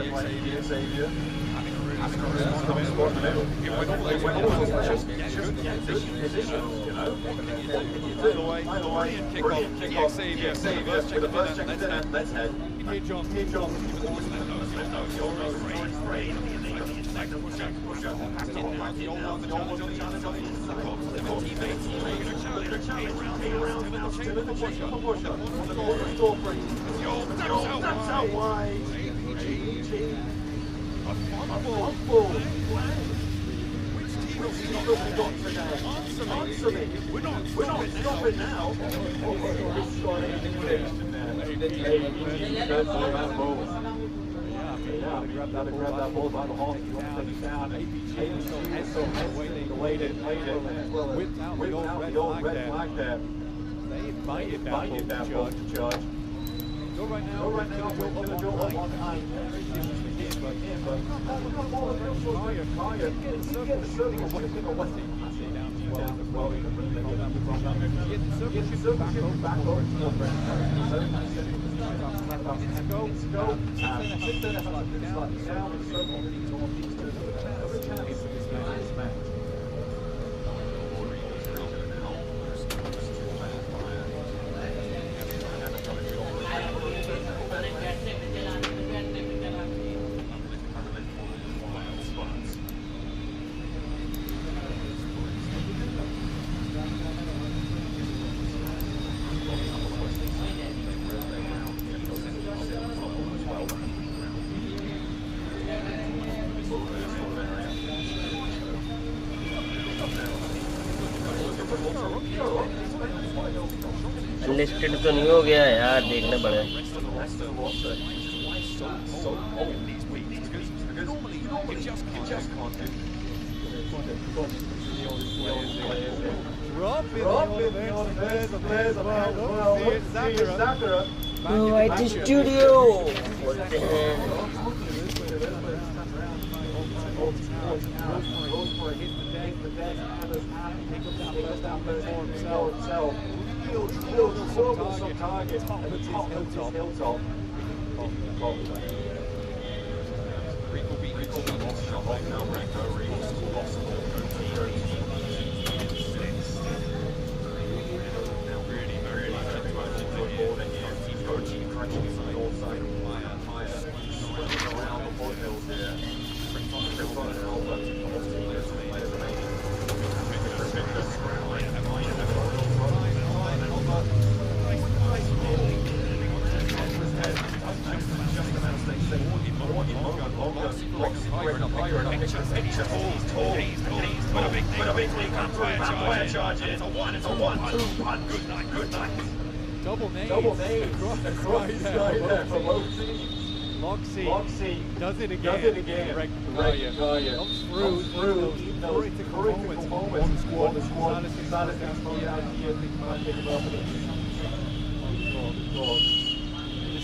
Xavier. Having a really strong spot in the middle. It went all those position, you know. Either way, brilliant kick off. Xavier with the first check of the net. Let's head. Here, John. That's out wide. Answer me. We're not stopping now. Grab that ball by the half. You want to take it down. APG still hesitating the way they played it. Whipped out the old red flag there. They invited that ball to judge. Go right now, we're going to go on one hand. But Kaya, get the circle away from the West Indies. Down as well. Get the circle back over to the Let's go. Sit there, slightly down. The circle needs to this match. Listed तो नहीं हो गया यार, देखना पड़ेगा। White Studio. Some target at the top of this hilltop. Rico beat lost shot off now. Rico lost the ball. Now really keep crunching from the north side. Higher. Swimming around the foothills here. Still got an elbow. It's a one, two, one. Good night. Double nades across the sky there for Loxy does it again. Kaya comes through critical moments on the squad. Salas can go down here, pick him up.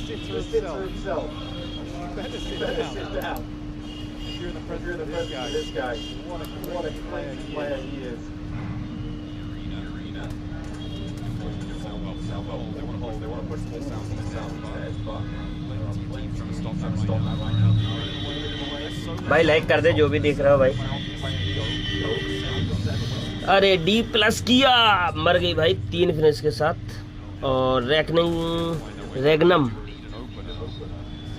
The sitter himself. You better sit down. If you're in the presence of this guy. What a player he is. They want to push the ball down to the south instead, but teams trying to stop that right now. भाई like कर दे जो भी देख रहा हो भाई। अरे D plus किया, मर गई भाई 3 फिनिश के साथ। और रेगनम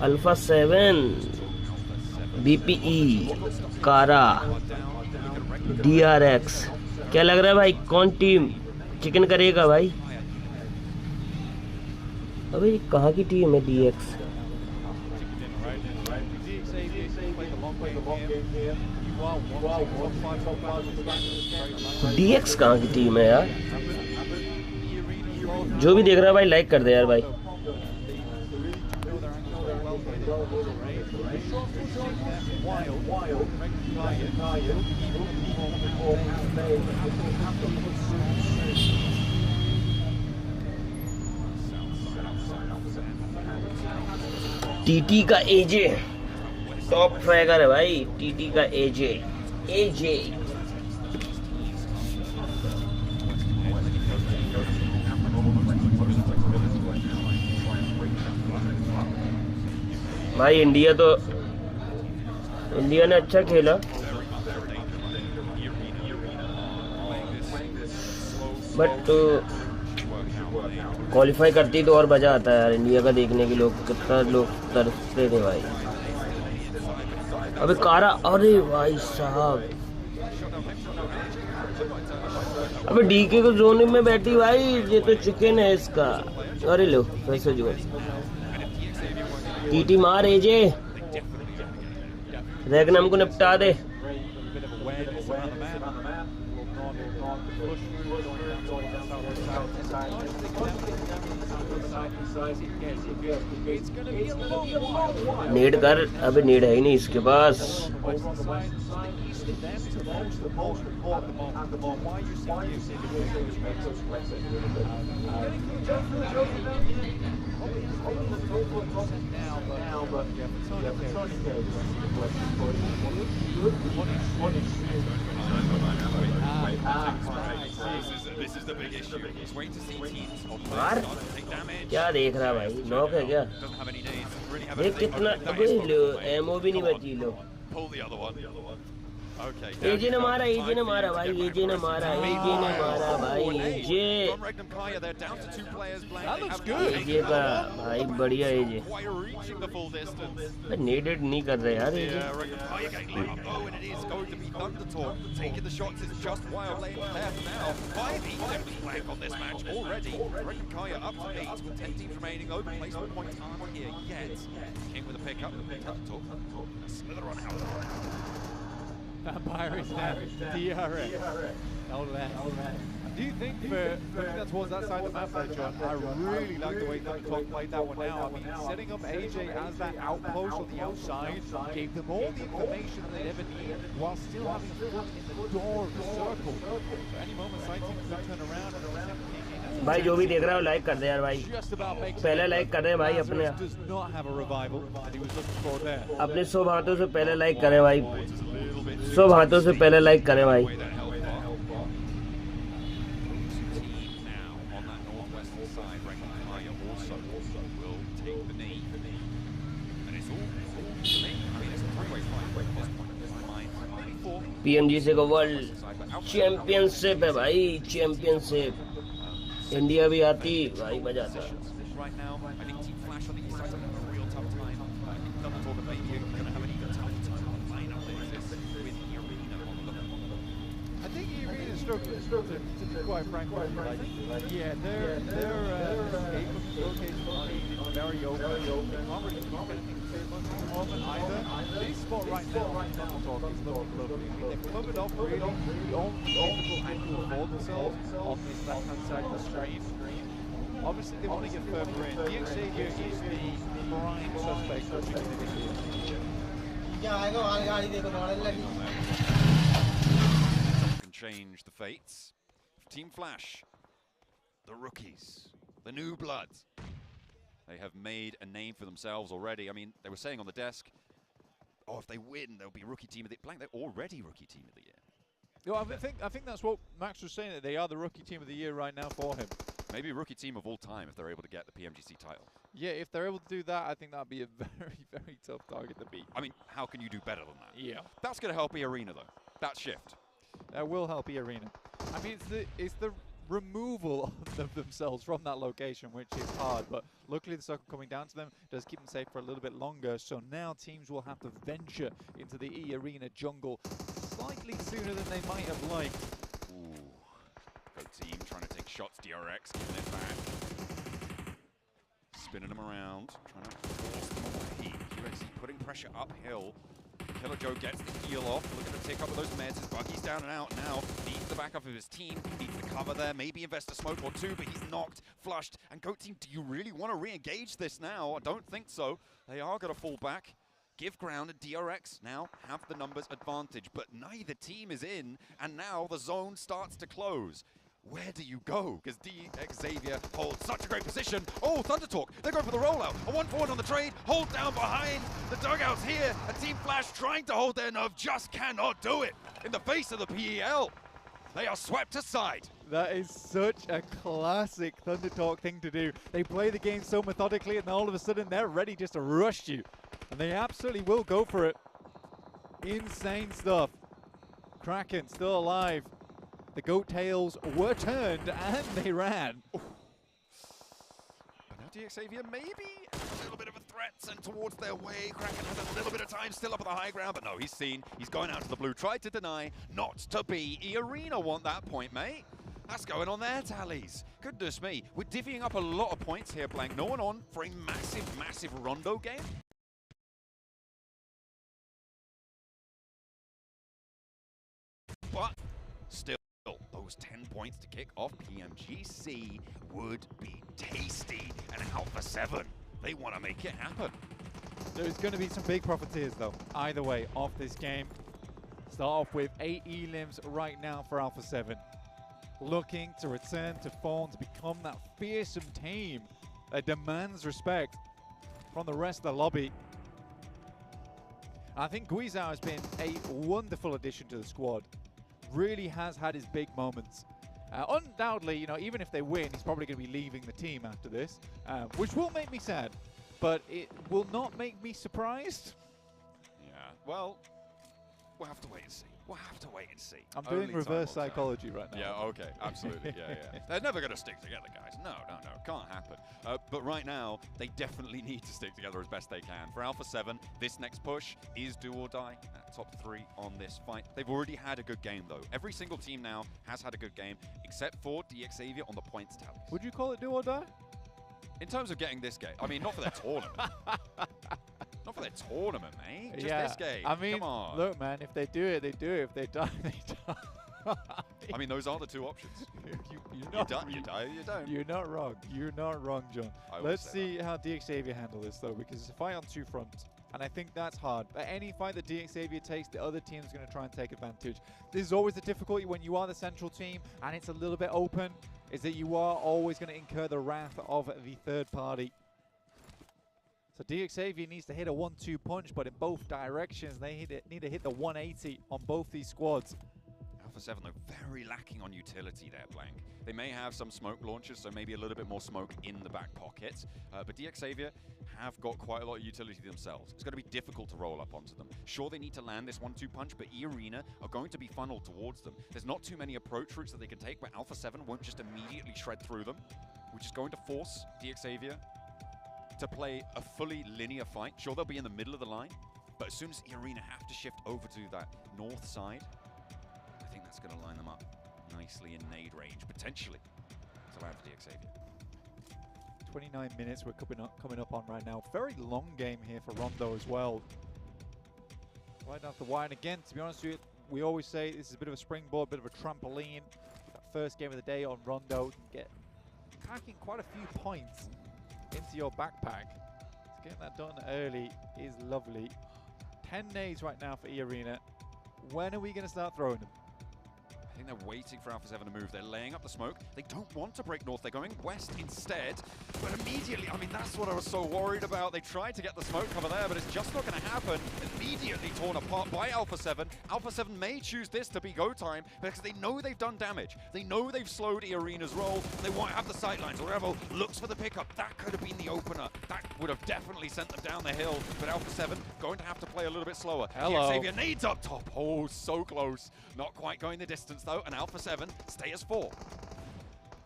अल्फा 7 बीपीई कारा DRX। क्या लग रहा है भाई, कौन टीम चिकन करेगा भाई? अबे कहाँ की टीम है DX? DX कहाँ की टीम है यार? जो भी देख रहा है भाई लाइक कर दे यार भाई। टीटी का एजे टॉप फैगर है भाई। टीटी का एजे भाई इंडिया तो इंडिया ने अच्छा खेला, बट क्वालिफाई करती तो और मजा आता है यार इंडिया का देखने के। लोग कितना लोग तरसते थे भाई। अबे कारा, अरे भाई साहब, अबे डीके को जोन में बैठी भाई, ये तो चिकन है इसका। अरे लो फिर से जो टीटी मार एजे, रैगनम को निपटा दे। नीड कर, अबे नीड है ही नहीं इसके पास। यार क्या देख रहा भाई, नॉक है क्या? देख कितना, अबे लो एमओ भी नहीं बची। लो एजे ने मारा, एजे ने मारा भाई, एजे ने मारा, एजे ने मारा भाई, एजे एजे का भाई बढ़िया एजे। नीडेड नहीं कर रहे यार एजे। Vampire is down. DRX. Hold that. Do you think looking towards that side of the map there, John, I really like the way that Talk played that one now. I mean, setting up AJ as that outpost on the outside gave them all the information they'd ever need while still having a foot in the door of the circle. So any moment, Sighting could turn around and भाई जो भी देख रहा हो like कर दे यार भाई, पहले लाइक कर रहे हैं भाई, अपने 100 हाथों से पहले लाइक करें भाई, 100 हाथों से पहले लाइक करें भाई। PMGC को वर्ल्ड चैंपियनशिप है भाई, चैंपियनशिप। इंडिया भी आती भाई, मजा आता। I think Irina struggling, to be quite frank with you. Like, yeah, their escape from the location is very open. They can't really keep anything safe at the moment either. This spot right now, Thundertalk, is looking lovely. I mean, they've covered up really the only difficult angle for themselves on this left-hand side of the stream. Obviously, they want to get further in. The Xavier is the prime suspect for change the fates. Team Flash, the rookies, the new bloods. They have made a name for themselves already. I mean, they were saying on the desk, oh, if they win, they'll be rookie team of the blank. They're already rookie team of the year. Well, I think that's what Max was saying, that they are the rookie team of the year right now for him. Maybe rookie team of all time if they're able to get the PMGC title. Yeah, if they're able to do that, I think that'd be a very, very tough target to beat. I mean, how can you do better than that? Yeah. That's going to help Arena though. That shift. That will help Arena. I mean, it's the removal of themselves from that location, which is hard, but luckily the circle coming down to them does keep them safe for a little bit longer, so now teams will have to venture into the E-Arena jungle slightly sooner than they might have liked. Ooh. Go team trying to take shots, DRX giving it back. Spinning them around, trying to force them away. QXC putting pressure uphill. Killer Joe gets the heal off, looking to tick up with those meds. His buggy's down and out now. Needs the backup of his team, needs the cover there, maybe invest a smoke or two, but he's knocked, flushed. And Goat Team, do you really want to re-engage this now? I don't think so. They are going to fall back. Give ground, and DRX now have the numbers advantage, but neither team is in, and now the zone starts to close. Where do you go? Because Xavier holds such a great position. Oh, Thundertalk, they're going for the rollout. A 1-4-1 on the trade, hold down behind. The dugouts here, and Team Flash trying to hold their nerve, just cannot do it. In the face of the PEL, they are swept aside. That is such a classic Thundertalk thing to do. They play the game so methodically, and all of a sudden they're ready just to rush you. And they absolutely will go for it. Insane stuff. Kraken still alive. The goat tails were turned and they ran. But now DXavier maybe a little bit of a threat sent towards their way. Kraken has a little bit of time still up at the high ground, but no, he's seen. He's going out to the blue. Tried to deny, not to be. E-Arena want that point, mate. That's going on their tallies. Goodness me. We're divvying up a lot of points here, Blank. No one on for a massive, massive Rondo game. But still, those 10 points to kick off PMGC would be tasty. And Alpha 7, they want to make it happen. There's going to be some big profiteers, though, either way, off this game. Start off with 8 elims right now for Alpha 7. Looking to return to form, to become that fearsome team that demands respect from the rest of the lobby. I think Guizhou has been a wonderful addition to the squad. Really has had his big moments. Undoubtedly, you know, even if they win, he's probably going to be leaving the team after this, which will make me sad, but it will not make me surprised. Yeah, well, we'll have to wait and see. We'll have to wait and see. I'm doing reverse psychology right now. Yeah, okay, absolutely, yeah. They're never going to stick together, guys. No, can't happen. But right now, they definitely need to stick together as best they can. For Alpha 7, this next push is do or die. Top 3 on this fight. They've already had a good game, though. Every single team now has had a good game, except for DXavier on the points tally. Would you call it do or die? In terms of getting this game, I mean, not for their tournament. Not for their tournament, mate. Just yeah, this game. I mean, come on. Look, man, if they do it, they do it. If they die, they die. I mean, those are the 2 options. You die, you don't. You're not wrong. You're not wrong, John. Let's see how DXavier handle this, though, because it's a fight on 2 fronts. And I think that's hard. But any fight that DXavier takes, the other team's going to try and take advantage. This is always the difficulty when you are the central team and it's a little bit open, is that you are always going to incur the wrath of the third party. So DXavier needs to hit a 1-2 punch, but in both directions, they need to hit the 180 on both these squads. Alpha 7, though, very lacking on utility there, Blank. They may have some smoke launchers, so maybe a little bit more smoke in the back pocket. But DXavier have got quite a lot of utility themselves. It's going to be difficult to roll up onto them. Sure, they need to land this 1-2 punch, but E-Arena are going to be funneled towards them. There's not too many approach routes that they can take, but Alpha 7 won't just immediately shred through them, which is going to force DXavier to play a fully linear fight. Sure, they'll be in the middle of the line, but as soon as E-Arena have to shift over to that north side, I think that's going to line them up nicely in nade range, potentially, to land for DXavier. 29 minutes we're coming up on right now. Very long game here for Rondo as well. Right off the wire, and again, to be honest with you, we always say this is a bit of a springboard, bit of a trampoline. That first game of the day on Rondo, get packing quite a few points into your backpack. So getting that done early is lovely. 10 nades right now for E-Arena. When are we going to start throwing them? I think they're waiting for Alpha 7 to move. They're laying up the smoke. They don't want to break north. They're going west instead. But immediately, I mean, that's what I was so worried about. They tried to get the smoke cover there, but it's just not going to happen. Immediately torn apart by Alpha 7. Alpha 7 may choose this to be go time because they know they've done damage. They know they've slowed E-Arena's roll. They want to have the sightlines. Revel looks for the pickup. That could have been the opener. That would have definitely sent them down the hill. But Alpha 7 going to have to play a little bit slower. Hello. Xavier nades up top. Oh, so close. Not quite going the distance, though. And Alpha 7 stay as 4.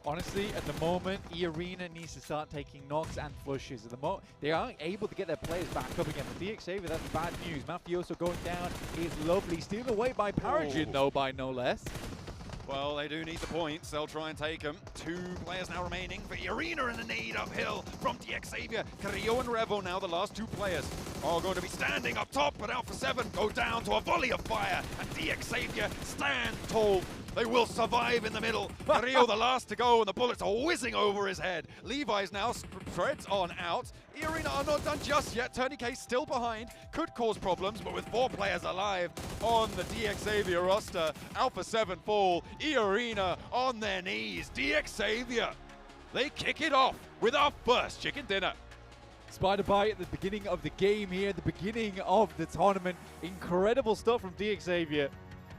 Honestly, at the moment, E-Arena needs to start taking knocks and flushes. At the moment, they aren't able to get their players back up again. For DXavier, that's bad news. Mafioso going down is lovely. Stealed away by Paragin, though, by no less. Well, they do need the points. They'll try and take them. 2 players now remaining for E-Arena in the nade uphill from DXavier. Carrillo and Revo now the last 2 players are going to be standing up top, but Alpha 7 go down to a volley of fire, and DXavier stand tall. They will survive in the middle. Carrillo the last to go, and the bullets are whizzing over his head. Levi's now spreads on out. E-Arena are not done just yet. Tourniquet still behind. Could cause problems, but with 4 players alive on the DXavier roster, Alpha 7 fall. E-Arena on their knees. DXavier, they kick it off with our first chicken dinner. Spider Bite at the beginning of the game here, at the beginning of the tournament. Incredible stuff from DXavier.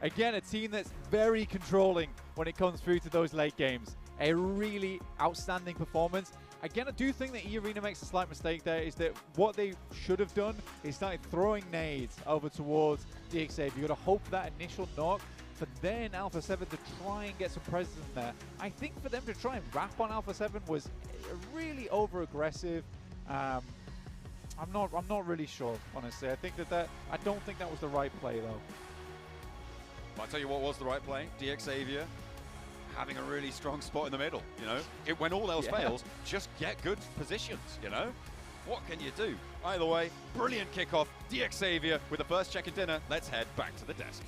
Again, a team that's very controlling when it comes through to those late games. A really outstanding performance. Again, I do think that E-Arena makes a slight mistake there, is that what they should have done is started throwing nades over towards DXA. You got to hope for that initial knock, for then Alpha 7 to try and get some presence in there. I think for them to try and wrap on Alpha 7 was really over-aggressive. I'm not really sure, honestly. I don't think that was the right play, though. I'll tell you what was the right play. DXavier having a really strong spot in the middle, you know? When all else fails, just get good positions, you know? What can you do? Either way, brilliant kickoff. DXavier with the first check of dinner. Let's head back to the desk.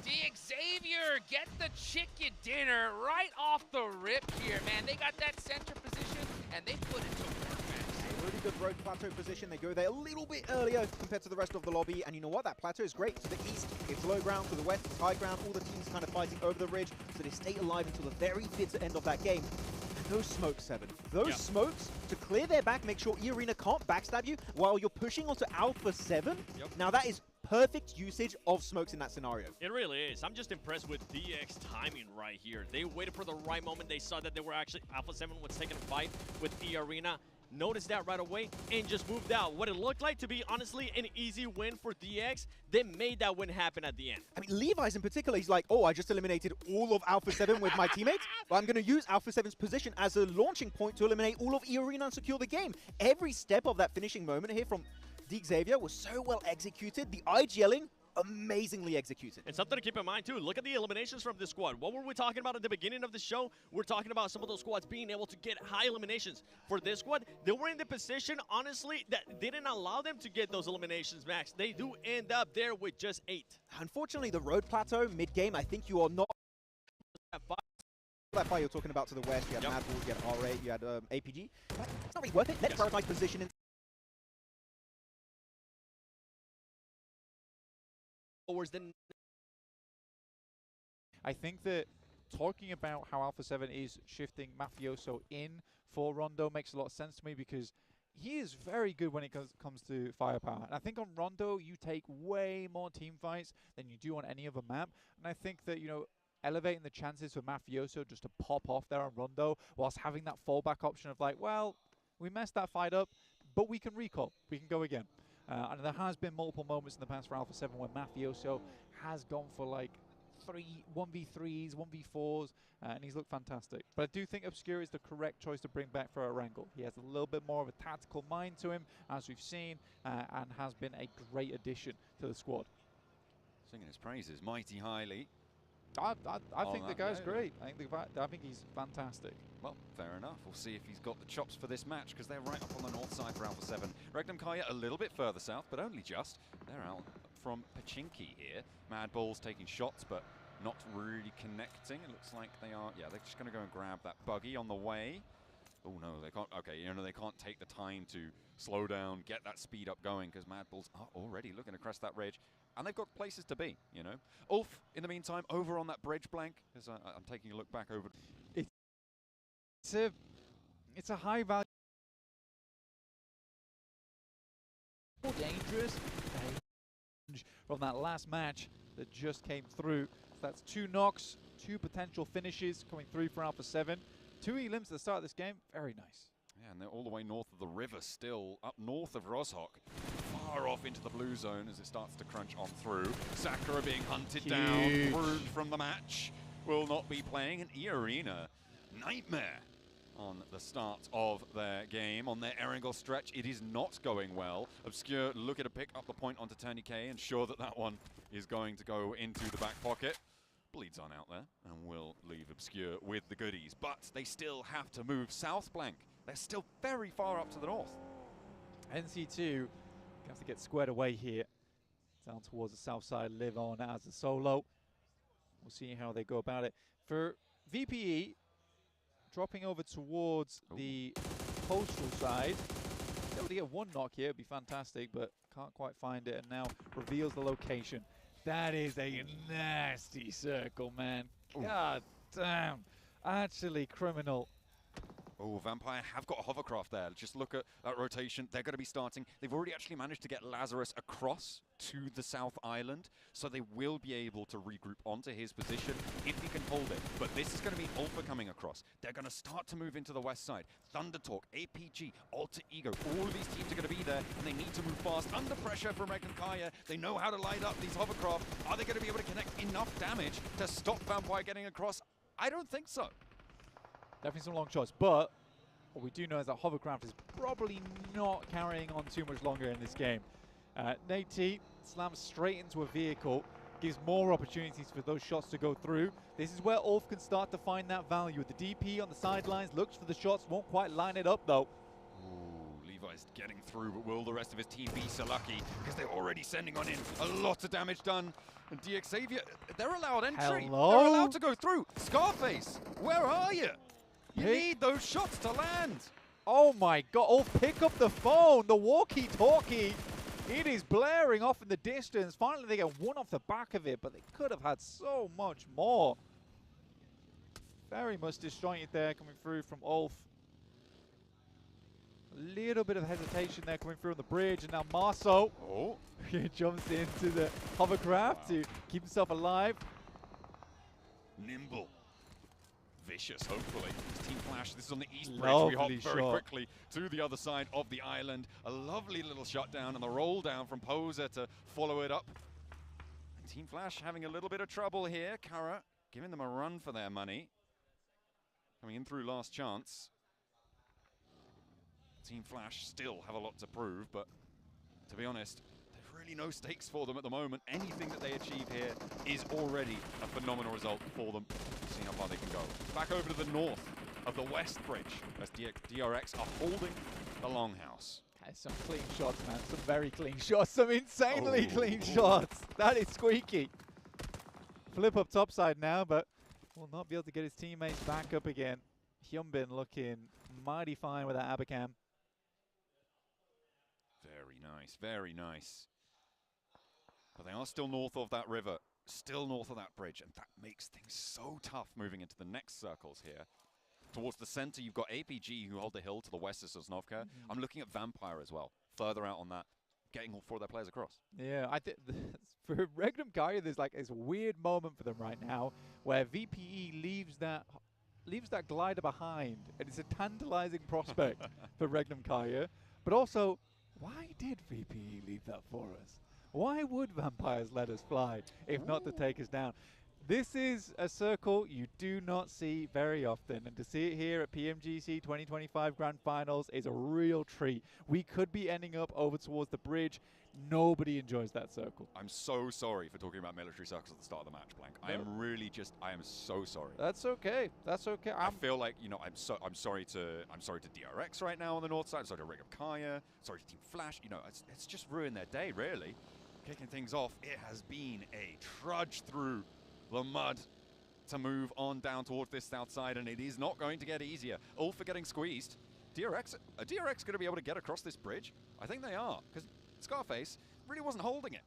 DXavier, get the chicken dinner right off the rip here, man. They got that center position, and they put it to work, man. Really good road plateau position. They go there a little bit earlier compared to the rest of the lobby. And you know what? That plateau is great. To the east, it's low ground. To the west, it's high ground. All the teams kind of fighting over the ridge. So they stay alive until the very bitter end of that game. And those smokes, Seven. Those smokes to clear their back, make sure E-Arena can't backstab you while you're pushing onto Alpha 7. Now that is perfect usage of smokes in that scenario. It really is. I'm just impressed with DX timing right here. They waited for the right moment. They saw that they were actually Alpha 7 was taking a fight with E-Arena. Noticed that right away and just moved out. What it looked like to be, honestly, an easy win for DX, they made that win happen at the end. I mean, Levi's in particular, he's like, oh, I just eliminated all of Alpha 7 with my teammates, but I'm going to use Alpha 7's position as a launching point to eliminate all of E-Arena and secure the game. Every step of that finishing moment here from DXavier was so well executed. The IGLing, amazingly executed. And something to keep in mind, too, look at the eliminations from this squad. What were we talking about at the beginning of the show? We're talking about some of those squads being able to get high eliminations. For this squad, they were in the position, honestly, that didn't allow them to get those eliminations, Max. They do end up there with just 8. Unfortunately, the road plateau mid-game, I think you are not... That fight you're talking about to the west, you had Mad Bulls, you had R8, you had APG. But it's not really worth it. Let's prioritize position in I think that talking about how Alpha 7 is shifting Mafioso in for Rondo makes a lot of sense to me, because he is very good when it comes to firepower. And I think on Rondo, you take way more team fights than you do on any other map. And I think that, you know, elevating the chances for Mafioso just to pop off there on Rondo, whilst having that fallback option of like, well, we messed that fight up, but we can recall. We can go again. And there has been multiple moments in the past for Alpha 7 where Mafioso has gone for like 1v3s, 1v4s, and he's looked fantastic. But I do think Obscure is the correct choice to bring back for Erangel. He has a little bit more of a tactical mind to him, as we've seen, and has been a great addition to the squad. Singing his praises mighty highly. I think the guy's great. I think he's fantastic. Well, fair enough. We'll see if he's got the chops for this match, because they're right up on the north side for Alpha 7. Regnum Kaya a little bit further south, but only just. They're out from Pachinki here. Mad Bulls taking shots, but not really connecting. It looks like they are, yeah, they're just going to go and grab that buggy on the way. Oh no, they can't, okay, you know, they can't take the time to slow down, get that speed up going, because Mad Bulls are already looking to crest that ridge. And they've got places to be, you know. Ulf, in the meantime, over on that bridge blank, as I'm taking a look back over. It's a high value. More dangerous from that last match that just came through. So that's 2 knocks, 2 potential finishes coming through for Alpha 7. 2 elims at the start of this game, very nice. Yeah, and they're all the way north of the river still, up north of Roshok. Far off into the blue zone as it starts to crunch on through. Sakura being hunted down, removed from the match. Will not be playing an E-Arena. Nightmare on the start of their game. On their Erangel stretch, it is not going well. Obscure looking to pick up the point onto Tony K, and sure that that one is going to go into the back pocket. Bleeds on out there, and will leave Obscure with the goodies. But they still have to move south blank. They're still very far up to the north. NC2 have to get squared away here. Down towards the south side, live on as a solo. We'll see how they go about it. For VPE, dropping over towards the coastal side. Able to get 1 knock here, it'd be fantastic, but can't quite find it, and now reveals the location. That is a nasty circle, man. God damn. Actually criminal. Oh, Vampire have got a hovercraft there. Just look at that rotation. They're going to be starting. They've already actually managed to get Lazarus across to the South Island, so they will be able to regroup onto his position if he can hold it. But this is going to be Ulfa coming across. They're going to start to move into the west side. Thunder Talk, APG, Alter Ego, all of these teams are going to be there, and they need to move fast. Under pressure from Regnum Kaya. They know how to light up these hovercraft. Are they going to be able to connect enough damage to stop Vampire getting across? I don't think so. Definitely some long shots, but what we do know is that hovercraft is probably not carrying on too much longer in this game. Nate T slams straight into a vehicle, gives more opportunities for those shots to go through. This is where Ulf can start to find that value. With the DP on the sidelines, looks for the shots, won't quite line it up though. Ooh, Levi's getting through, but will the rest of his team be so lucky? Because they're already sending on in a lot of damage done. And DX Xavier, they're allowed entry. Hello? They're allowed to go through. Scarface, where are you? You need those shots to land. Oh my god, Ulf, pick up the phone, the walkie-talkie. It is blaring off in the distance. Finally, they get one off the back of it, but they could have had so much more. Very much disjointed there coming through from Ulf. A little bit of hesitation there coming through on the bridge, and now Marceau jumps into the hovercraft to keep himself alive. Nimble. Vicious, hopefully. Team Flash, this is on the east bridge. Lovely We hop very shot. quickly to the other side of the island. A lovely little shutdown and the roll down from Poser to follow it up. And Team Flash having a little bit of trouble here. Kara giving them a run for their money. Coming in through last chance. Team Flash still have a lot to prove, but to be honest, there's really no stakes for them at the moment. Anything that they achieve here is already a phenomenal result for them. Seeing how far they can go. Back over to the north of the west bridge as DRX are holding the longhouse. Some clean shots, man. Some very clean shots. Some insanely clean shots. That is squeaky. Flip up topside now, but will not be able to get his teammates back up again. Hyunbin looking mighty fine with that Abacam. Very nice, very nice. But they are still north of that river, still north of that bridge, and that makes things so tough moving into the next circles here. Towards the center, you've got APG who hold the hill to the west of Sosnovka. I'm looking at Vampire as well, further out on that, getting all four of their players across. Yeah, I think for Regnum Kaya, there's like this weird moment for them right now where VPE leaves that glider behind, and it's a tantalizing prospect for Regnum Kaya. But also, why did VPE leave that for us? Why would Vampires let us fly if not to take us down? This is a circle you do not see very often, and to see it here at PMGC 2025 Grand Finals is a real treat. We could be ending up over towards the bridge. Nobody enjoys that circle. I'm so sorry for talking about military circles at the start of the match, Blank. No. I am really I am so sorry. That's okay. That's okay. I feel like, you know, I'm sorry to DRX right now on the north side. I'm sorry to Regnum Kaya. Sorry to Team Flash. You know, it's just ruined their day, really. Kicking things off, it has been a trudge through the mud to move on down towards this south side, and it is not going to get easier. All for getting squeezed. DRX going to be able to get across this bridge? I think they are, because Scarface really wasn't holding it.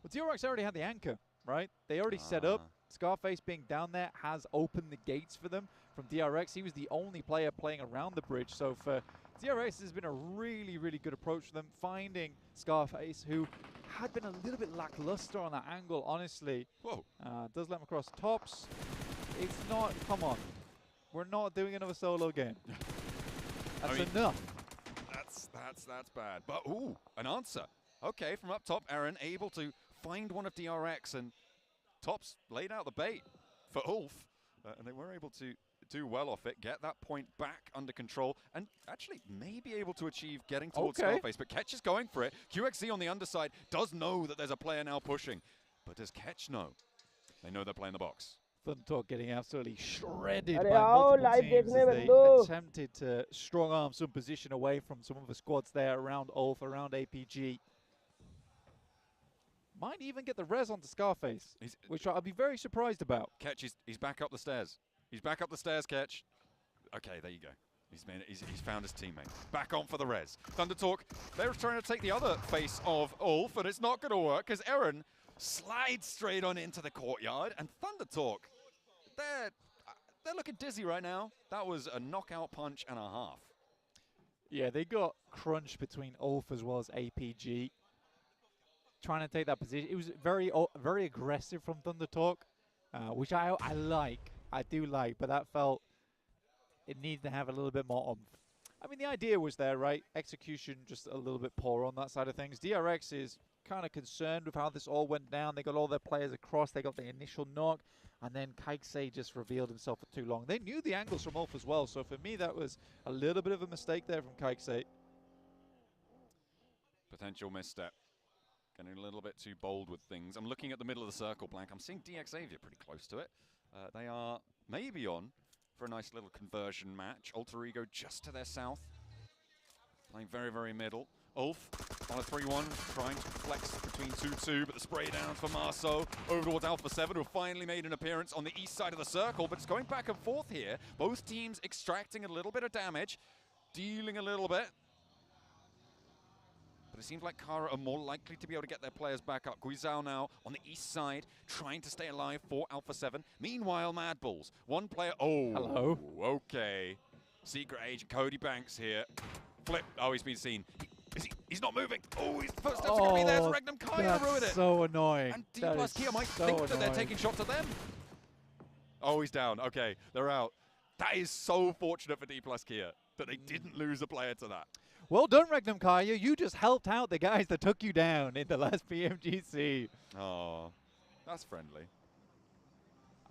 Well, DRX already had the anchor, right? They already set up. Scarface being down there has opened the gates for them. From DRX, he was the only player playing around the bridge. So for DRX, has been a really, really good approach for them, finding Scarface, who had been a little bit lackluster on that angle, honestly. Whoa. Does let him across tops. It's not, come on. We're not doing another solo game. That's enough. That's bad. But, ooh, an answer. Okay, from up top, Aaron able to find one of DRX, and Tops laid out the bait for Ulf, and they were able to do well off it, get that point back under control, and actually may be able to achieve getting towards Scarface. But Ketch is going for it. QXZ on the underside does know that there's a player now pushing, but does Ketch know? They know they're playing the box. Thunder Talk getting absolutely shredded by multiple teams as they attempted to strong arm some position away from some of the squads there around Ulf, around APG. Might even get the res onto Scarface, which I'll be very surprised about. Ketch, he's back up the stairs. He's back up the stairs, Ketch. Okay, there you go. He's found his teammate. Back on for the res. Thunder Talk, they're trying to take the other face of Ulf, and it's not going to work because Aaron slides straight on into the courtyard, and Thunder Talk, they're looking dizzy right now. That was a knockout punch and a half. Yeah, they got crunched between Ulf as well as APG. Trying to take that position. It was very aggressive from Thunder Talk, which I like. I do like, but that felt it needs to have a little bit more oomph. I mean, the idea was there, right? Execution just a little bit poor on that side of things. DRX is kind of concerned with how this all went down. They got all their players across. They got the initial knock, and then Kaiksei just revealed himself for too long. They knew the angles from Ulf as well, so for me, that was a little bit of a mistake there from Kaiksei. Potential misstep. Getting a little bit too bold with things. I'm looking at the middle of the circle, Blank. I'm seeing DX Xavier pretty close to it. They are maybe on for a nice little conversion match. Alter Ego just to their south. Playing very, very middle. Ulf on a 3-1, trying to flex between 2-2, but the spray down for Marceau over towards Alpha 7, who finally made an appearance on the east side of the circle, but it's going back and forth here. Both teams extracting a little bit of damage, dealing a little bit. But it seems like Kara are more likely to be able to get their players back up. Guizhou now on the east side, trying to stay alive for Alpha 7. Meanwhile, Mad Bulls, one player, oh, hello. Okay. Secret agent Cody Banks here. Flip, oh, he's been seen. He's not moving. Oh, his footsteps are going to be there. So Regnum Kaya ruined it. So annoying. And D plus Kia might think that they're taking shots at them. Oh, he's down. Okay, they're out. That is so fortunate for D plus Kia that they didn't lose a player to that. Well done, Regnum Kaya. You just helped out the guys that took you down in the last PMGC. Oh, that's friendly.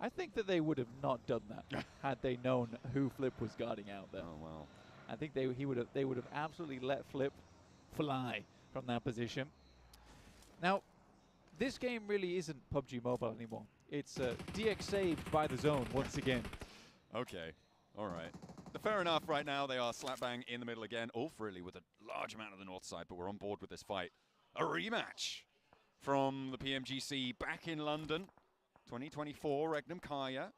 I think that they would have not done that had they known who Flip was guarding out there. Oh, well. I think they would have absolutely let Flip fly from that position. Now, this game really isn't PUBG Mobile anymore. It's DX saved by the zone once again. Okay, all right. Fair enough, right now they are slap bang in the middle again. Ulf really with a large amount of the north side, but we're on board with this fight. A rematch from the PMGC back in London. 2024, Regnum Kaya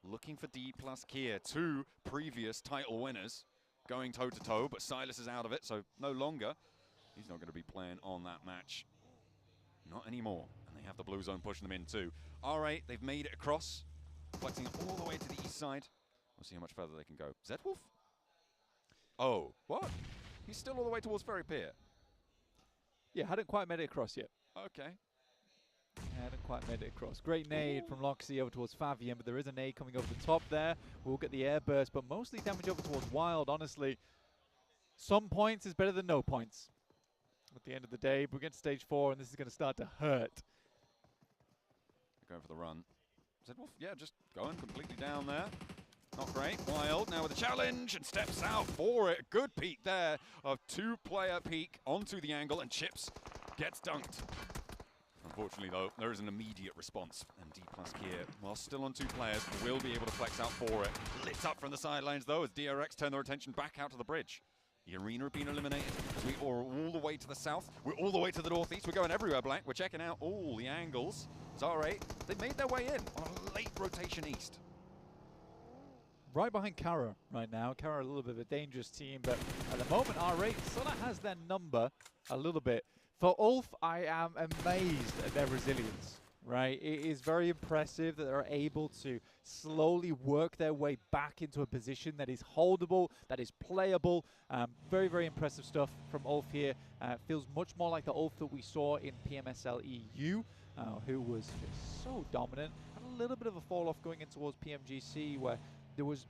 looking for D plus Kia. 2 previous title winners going toe-to-toe, but Silas is out of it, so no longer. He's not going to be playing on that match. Not anymore. And they have the blue zone pushing them in too. R8, they've made it across, flexing all the way to the east side. We'll see how much further they can go. Zedwolf? Oh, what? He's still all the way towards Ferry Pier. Yeah, hadn't quite made it across yet. Okay. Hadn't quite made it across. Great nade from Loxy over towards Favian, but there is a nade coming over the top there. We'll get the air burst, but mostly damage over towards Wild, honestly. Some points is better than no points. At the end of the day, we get to stage 4, and this is going to start to hurt. Going for the run. Zedwolf, yeah, just going completely down there. Not great. Wild now with a challenge and steps out for it. Good peek there of 2-player peek onto the angle, and Chips gets dunked. Unfortunately, though, there is an immediate response, and D plus Kia, while still on 2 players, will be able to flex out for it. Lit up from the sidelines, though, as DRX turn their attention back out to the bridge. The arena have been eliminated as we are all the way to the south. We're all the way to the northeast. We're going everywhere, Blank. We're checking out all the angles. Zara, they made their way in on a late rotation east. Right behind Kara right now. Kara a little bit of a dangerous team, but at the moment, R8 sort of has their number a little bit. For Ulf, I am amazed at their resilience, right? It is very impressive that they're able to slowly work their way back into a position that is holdable, that is playable. Very, very impressive stuff from Ulf here. Feels much more like the Ulf that we saw in PMSL EU, who was just so dominant. Had a little bit of a fall off going in towards PMGC, where there was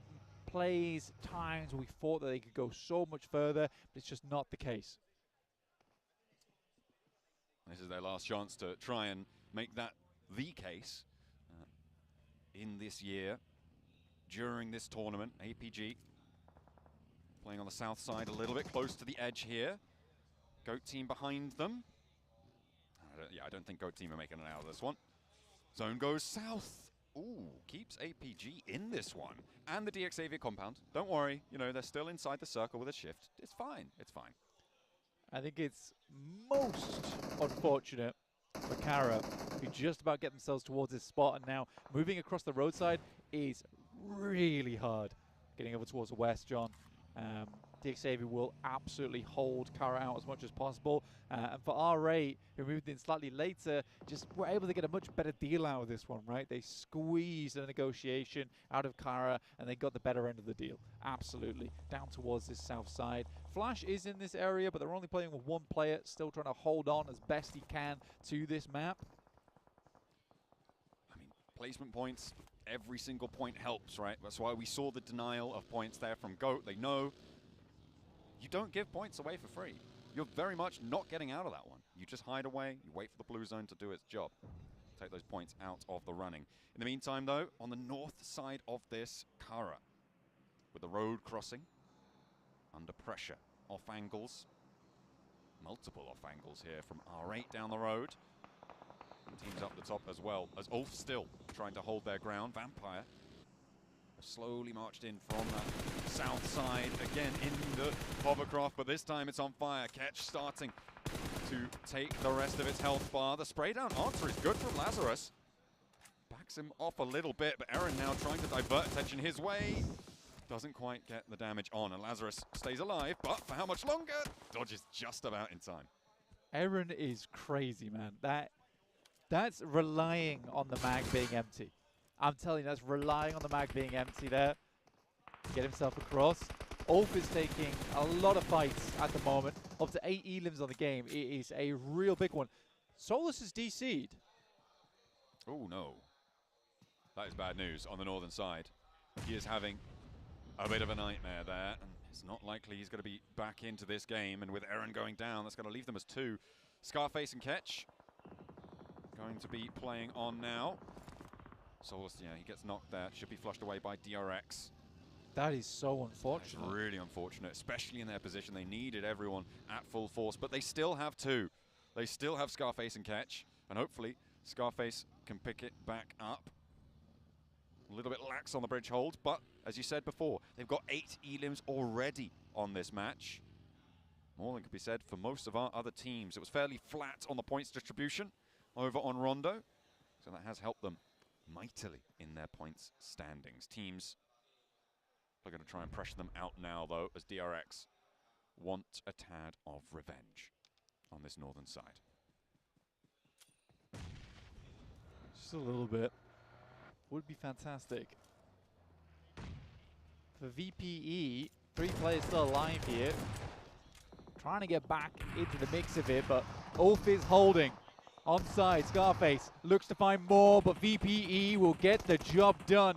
plays, times we thought that they could go so much further, but it's just not the case. This is their last chance to try and make that the case in this year, during this tournament. APG playing on the south side a little bit close to the edge here. Goat team behind them. I don't think Goat team are making it out of this one. Zone goes south. Ooh, keeps APG in this one. And the DX Xavier compound. Don't worry, you know, they're still inside the circle with a shift. It's fine, it's fine. I think it's most unfortunate for Kara, who just about get themselves towards this spot, and now moving across the roadside is really hard. Getting over towards the west, John. DXAV will absolutely hold Kara out as much as possible. And for R8, who moved in slightly later, just were able to get a much better deal out of this one, right? They squeezed a negotiation out of Kara, and they got the better end of the deal. Absolutely. Down towards this south side. Flash is in this area, but they're only playing with one player, still trying to hold on as best he can to this map. I mean, placement points, every single point helps, right? That's why we saw the denial of points there from GOAT. They know you don't give points away for free. You're very much not getting out of that one. You just hide away, you wait for the blue zone to do its job. Take those points out of the running. In the meantime, though, on the north side of this, Kara, with the road crossing, under pressure, off angles, multiple off angles here from R8 down the road. Teams up the top as well, as Ulf still trying to hold their ground. Vampire slowly marched in from that south side, again in the hovercraft, but this time it's on fire. Ketch starting to take the rest of its health bar. The spray down answer is good from Lazarus. Backs him off a little bit, but Eren now trying to divert attention his way. Doesn't quite get the damage on, and Lazarus stays alive, but for how much longer? Dodges just about in time. Eren is crazy, man. That's relying on the mag being empty. I'm telling you, that's relying on the mag being empty there. Get himself across. Ulf is taking a lot of fights at the moment. Up to 8 elims on the game. It is a real big one. Solus is DC'd. Oh no. That is bad news on the northern side. He is having a bit of a nightmare there, and it's not likely he's going to be back into this game. And with Eren going down, that's going to leave them as 2. Scarface and Ketch going to be playing on now. Solus, yeah, he gets knocked there. Should be flushed away by DRX. That is so unfortunate. That's really unfortunate, especially in their position. They needed everyone at full force, but they still have 2. They still have Scarface and Ketch, and hopefully Scarface can pick it back up. A little bit lax on the bridge hold, but as you said before, they've got 8 elims already on this match. More than could be said for most of our other teams. It was fairly flat on the points distribution over on Rondo, so that has helped them mightily in their points standings. Teams are going to try and pressure them out now, though, as DRX want a tad of revenge on this northern side. Just a little bit. Would be fantastic. For VPE, 3 players still alive here. Trying to get back into the mix of it, but Ulf is holding. Onside, Scarface looks to find more, but VPE will get the job done.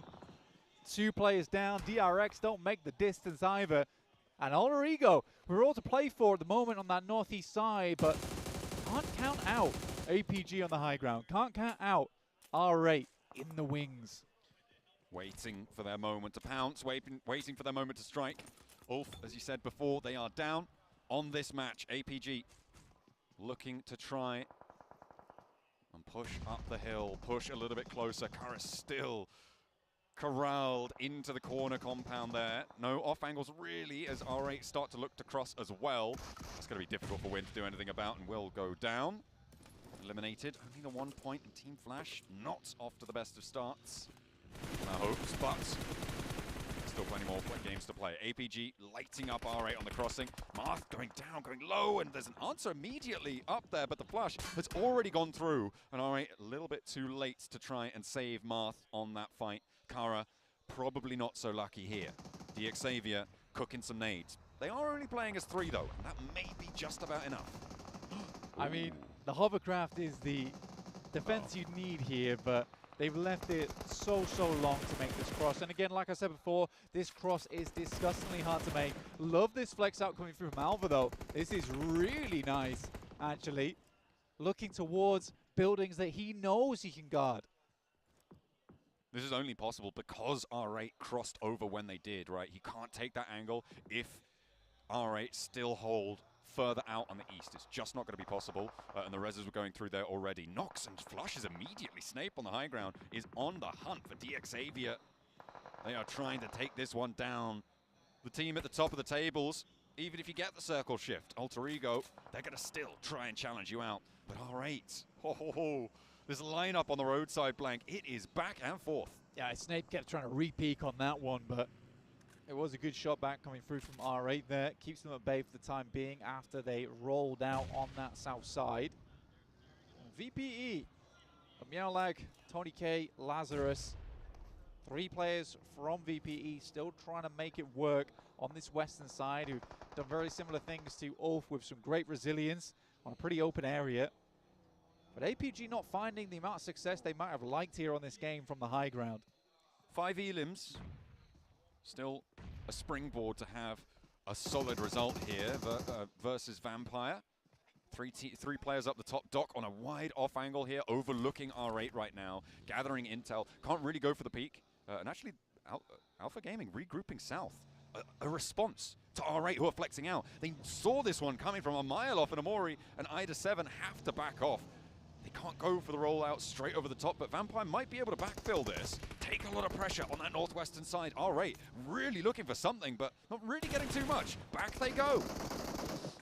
2 players down. DRX don't make the distance either. And Olorigo, we're all to play for at the moment on that northeast side, but can't count out APG on the high ground. Can't count out R8 in the wings. Waiting for their moment to pounce, waiting for their moment to strike. Ulf, as you said before, they are down on this match. APG looking to try and push up the hill, push a little bit closer. Kara still corralled into the corner compound there. No off angles really, as R8 start to look to cross as well. It's going to be difficult for Win to do anything about, and will go down. Eliminated, only the 1 point, and Team Flash not off to the best of starts. Our hopes, but still plenty more games to play. APG lighting up R8 on the crossing. Marth going down, going low, and there's an answer immediately up there, but the flush has already gone through, and R8 a little bit too late to try and save Marth on that fight. Kara probably not so lucky here. DXavier cooking some nades. They are only playing as 3 though, and that may be just about enough. I mean, the hovercraft is the defense you need here, but they've left it so long to make this cross. And again, like I said before, this cross is disgustingly hard to make. Love this flex out coming through from Alva, though. This is really nice, actually. Looking towards buildings that he knows he can guard. This is only possible because R8 crossed over when they did, right? He can't take that angle if R8 still hold further out on the east. It's just not going to be possible, and the reses were going through there already. Nox and flushes immediately. Snape on the high ground is on the hunt for DXavier. They are trying to take this one down. The team at the top of the tables, even if you get the circle shift, Alter Ego, they're going to still try and challenge you out. But R8, this lineup on the roadside blank, it is back and forth. Yeah, Snape kept trying to re-peek on that one, but It was a good shot back coming through from R8 there. Keeps them at bay for the time being after they rolled out on that south side. VPE, Meowlag, Tony K, Lazarus. 3 players from VPE still trying to make it work on this western side, who've done very similar things to Ulf with some great resilience on a pretty open area. But APG not finding the amount of success they might have liked here on this game from the high ground. 5 elims. Still a springboard to have a solid result here versus Vampire. Three players up the top. Doc on a wide off angle here, overlooking R8 right now, gathering intel. Can't really go for the peak. And actually, Alpha Gaming regrouping south. A response to R8 who are flexing out. They saw this one coming from a mile off, and Amori and Ida7 have to back off. They can't go for the rollout straight over the top, but Vampire might be able to backfill this. Take a lot of pressure on that northwestern side. R8 really looking for something, but not really getting too much. Back they go.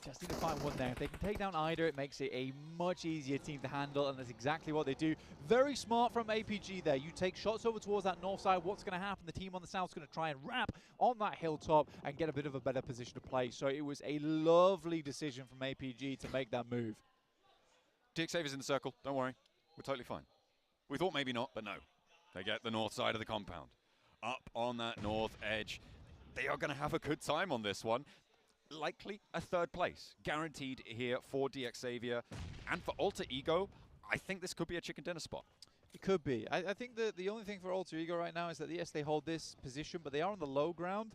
Just need to find one there. If they can take down Ida, it makes it a much easier team to handle, and that's exactly what they do. Very smart from APG there. You take shots over towards that north side, what's going to happen? The team on the south is going to try and wrap on that hilltop and get a bit of a better position to play. So it was a lovely decision from APG to make that move. DXAV's in the circle, don't worry. We're totally fine. We thought maybe not, but no. They get the north side of the compound. Up on that north edge. They are going to have a good time on this one. Likely a 3rd place, guaranteed here for DXAVia. And for Alter Ego, I think this could be a chicken dinner spot. It could be. I think the only thing for Alter Ego right now is that, yes, they hold this position, but they are on the low ground.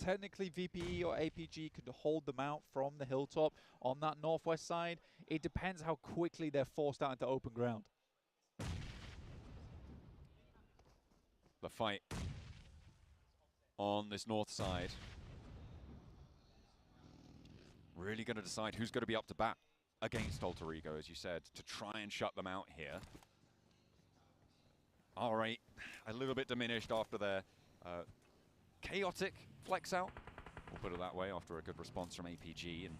Technically, VPE or APG could hold them out from the hilltop on that northwest side. It depends how quickly they're forced out into open ground. The fight on this north side. Really going to decide who's going to be up to bat against Alter Ego, as you said, to try and shut them out here. R8, a little bit diminished after their chaotic flex out. We'll put it that way, after a good response from APG, and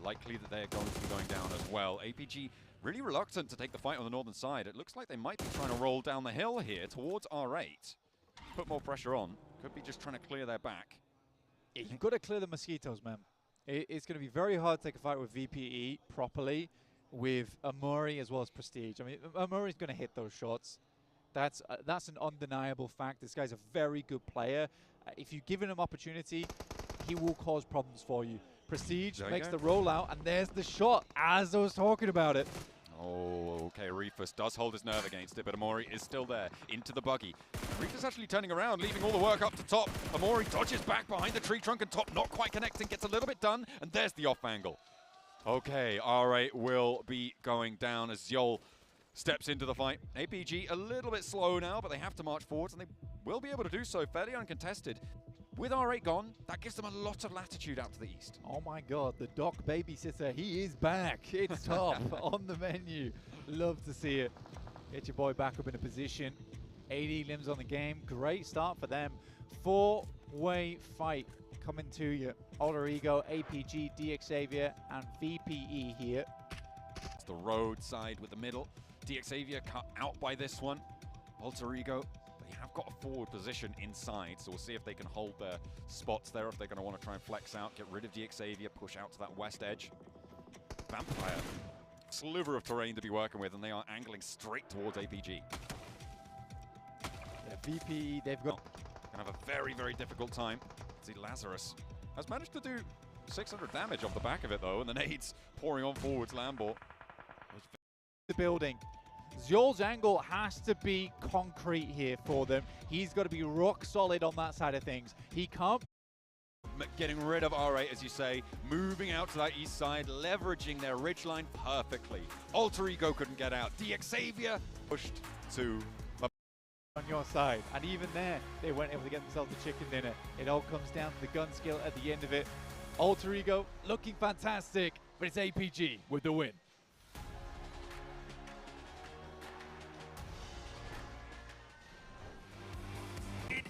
likely that they're going to be going down as well. APG really reluctant to take the fight on the northern side. It looks like they might be trying to roll down the hill here towards R8. Put more pressure on. Could be just trying to clear their back. Yeah, you've got to clear the mosquitoes, man. It's going to be very hard to take a fight with VPE properly, with Amori as well as Prestige. I mean, Amori's going to hit those shots. That's an undeniable fact. This guy's a very good player. If you give him an opportunity, he will cause problems for you. Prestige makes the rollout, and there's the shot as I was talking about it. Oh, okay, Reefus does hold his nerve against it, but Amori is still there, into the buggy. Reefus actually turning around, leaving all the work up to top. Amori dodges back behind the tree trunk, and top not quite connecting, gets a little bit done, and there's the off angle. Okay, R8 will be going down as Zjol steps into the fight. APG a little bit slow now, but they have to march forwards, and they will be able to do so fairly uncontested. With R8 gone, that gives them a lot of latitude out to the east. Oh my god, the Doc babysitter, he is back. It's top on the menu. Love to see it. Get your boy back up in a position. 80 limbs on the game. Great start for them. 4-way fight coming to you. Alter Ego, APG, DXAVia, and VPE here. It's the road side with the middle. DXAVia cut out by this one. Alter Ego, they have got a forward position inside, so we'll see if they can hold their spots there, if they're going to want to try and flex out, get rid of DXAVia, push out to that west edge. Vampire, sliver of terrain to be working with, and they are angling straight towards APG. Yeah, VPE, they've got... Gonna have a very, very difficult time. See, Lazarus has managed to do 600 damage off the back of it, though, and the nades pouring on forwards, Lambert. The building. Zjol's angle has to be concrete here for them. He's got to be rock solid on that side of things. He can't... Getting rid of R8, as you say, moving out to that east side, leveraging their ridgeline perfectly. Alter Ego couldn't get out. DXAVia pushed to... on your side, and even there, they weren't able to get themselves the chicken dinner. It all comes down to the gun skill at the end of it. Alter Ego looking fantastic, but it's APG with the win.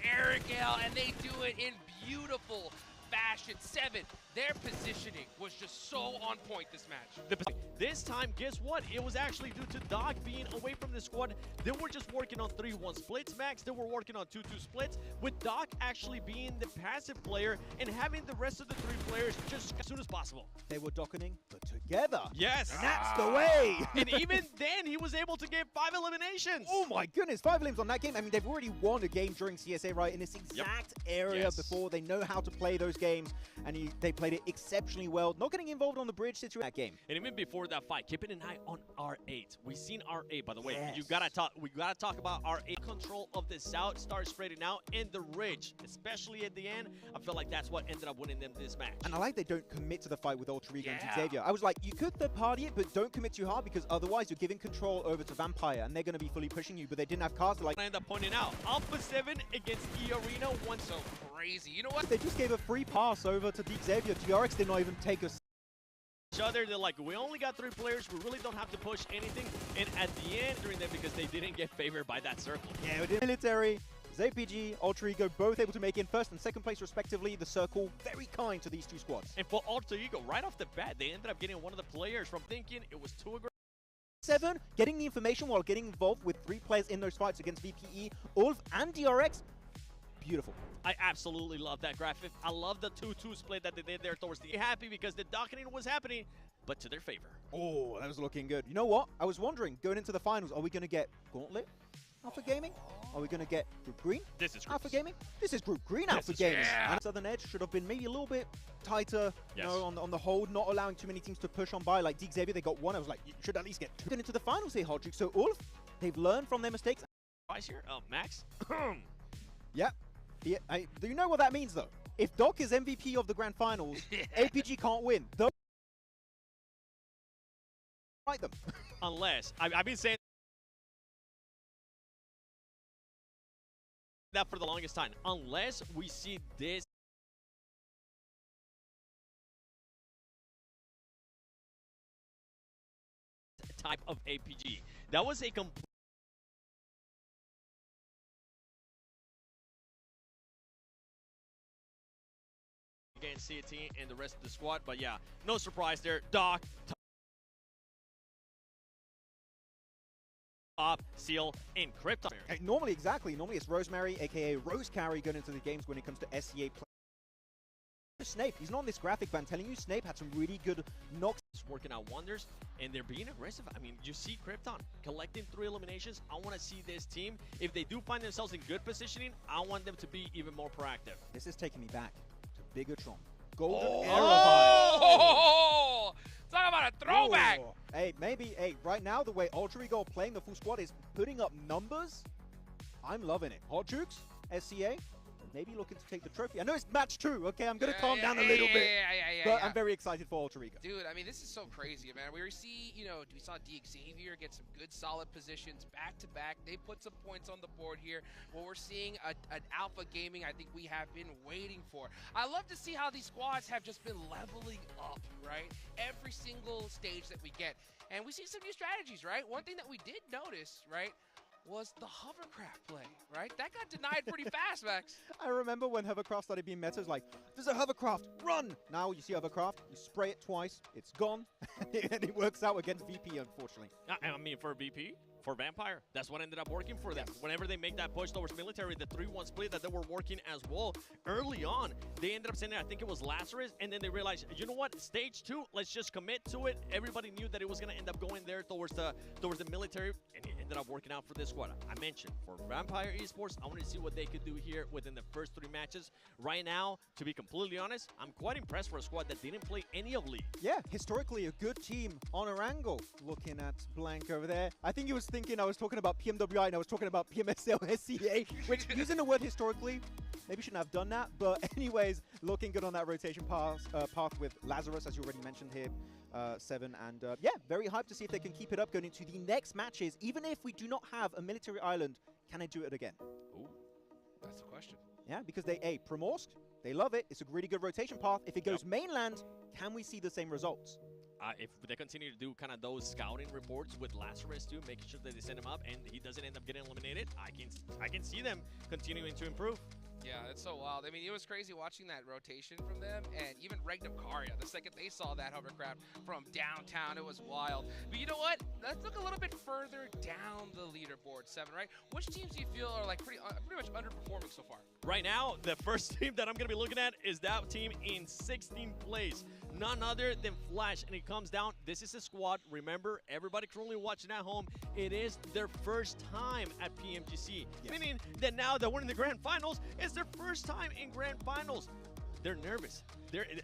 Arigale, and they do it in beautiful fashion. 7, their positioning was just so on point this match. This time, guess what? It was actually due to Doc being away from the squad. They were just working on 3-1 splits, Max. They were working on 2-2 splits, with Doc actually being the passive player and having the rest of the 3 players just as soon as possible. They were dockening, but together. Yes. And that's the way. And even then, he was able to get 5 eliminations. Oh my goodness, 5 elims on that game. I mean, they've already won a game during CSA, right, in this exact area before. They know how to play those games, and they played it exceptionally well. Not getting involved on the bridge situation that game. And even before that fight, keeping an eye on R8. We've seen R8, by the way. We gotta talk about R8. Control of the South starts spreading out, and the Ridge, especially at the end. I feel like that's what ended up winning them this match. And I like they don't commit to the fight with Ultra Ego and Xavier. I was like, you could third party it, but don't commit too hard, because otherwise you're giving control over to Vampire, and they're going to be fully pushing you, but they didn't have cars to like... I end up pointing out, Alpha 7 against E-Arena won so crazy. You know what? They just gave a free pass over to Deep Xavier. TRX did not even take a... each other. They're like, we only got 3 players. We really don't have to push anything. And at the end, during them, because they didn't get favored by that circle. Yeah, we did. Military, ZPG, Ultra Ego, both able to make in first and second place respectively. The circle, very kind to these 2 squads. And for Ultra Ego, right off the bat, they ended up getting one of the players from thinking it was too aggressive. 7, getting the information while getting involved with 3 players in those fights against VPE, Ulf, and DRX. Beautiful. I absolutely love that graphic. I love the 2-2 split that they did there towards the happy, because the docketing was happening, but to their favor. Oh, that was looking good. You know what? I was wondering, going into the finals, are we going to get Gauntlet Alpha Gaming? Are we going to get Group Green This is Alpha Gaming? This is Group Green Alpha Gaming. And Southern Edge should have been maybe a little bit tighter, you know, on the hold, not allowing too many teams to push on by. Like D Xavier, they got 1. I was like, you should at least get 2. Getting into the finals here, Hodrick. So Ulf, they've learned from their mistakes. Here, Max. Yeah. Do you know what that means, though? If Doc is MVP of the Grand Finals, APG can't win. Though, fight them. Unless, I've been saying that for the longest time. Unless we see this type of APG. That was a complete against CT and the rest of the squad, but yeah, no surprise there. Doc, Top, Seal, and Krypton. Normally, exactly. Normally it's Rosemary, aka Rose Carry, going into the games when it comes to SCA play. Snape, he's not on this graphic, but I'm telling you, Snape had some really good knocks. Working out wonders, and they're being aggressive. I mean, you see Krypton collecting 3 eliminations. I want to see this team, if they do find themselves in good positioning, I want them to be even more proactive. This is taking me back to Bigatron. Golden Arrow. Oh! Talk about a throwback! Oh. Hey, maybe, right now, the way Ultra Ego playing the full squad is putting up numbers. I'm loving it. Hot Jukes, SCA, maybe looking to take the trophy. I know it's match 2, okay? I'm going to calm down a little bit. But I'm very excited for Ultra Ego. Dude, I mean, this is so crazy, man. We see, we saw D Xavier get some good, solid positions back-to-back. They put some points on the board here. What we're seeing, an Alpha Gaming, I think we have been waiting for. I love to see how these squads have just been leveling up, right? Every single stage that we get. And we see some new strategies, right? One thing that we did notice, right, was the hovercraft play, right? That got denied pretty fast, Max. I remember when hovercraft started being meta, it was like, there's a hovercraft, run! Now you see hovercraft, you spray it twice, it's gone, and it works out against VP, unfortunately. I mean, for VP, for Vampire, that's what ended up working for them. Whenever they make that push towards military, the 3-1 split that they were working as well, early on, they ended up sending, I think it was Lazarus, and then they realized, you know what, stage 2, let's just commit to it. Everybody knew that it was going to end up going there towards the military, and it ended up working out for this squad. I mentioned, for Vampire Esports, I want to see what they could do here within the first 3 matches. Right now, to be completely honest, I'm quite impressed for a squad that didn't play any of League. Yeah, historically a good team on a angle. Looking at Blank over there. I think he was thinking I was talking about PMWI and I was talking about PMSL SCA, which using the word historically, maybe shouldn't have done that. But anyways, looking good on that rotation path with Lazarus, as you already mentioned here. 7, and yeah, very hyped to see if they can keep it up going into the next matches. Even if we do not have a military island, can they do it again? Ooh, that's the question. Yeah, because Primorsk, they love it. It's a really good rotation path. If it goes mainland, can we see the same results? If they continue to do kind of those scouting reports with Lazarus too, making sure that they send him up and he doesn't end up getting eliminated, I can see them continuing to improve. Yeah, it's so wild. I mean, it was crazy watching that rotation from them, and even Regnum Karya, the second they saw that hovercraft from downtown, it was wild. But you know what? Let's look a little bit further down the leaderboard, Seven, right? Which teams do you feel are like pretty much underperforming so far? Right now, the first team that I'm going to be looking at is that team in 16th place. None other than Flash, and it comes down, this is a squad. Remember, everybody currently watching at home, it is their first time at PMGC, meaning that now that we're in the grand finals, it's their first time in grand finals. They're nervous.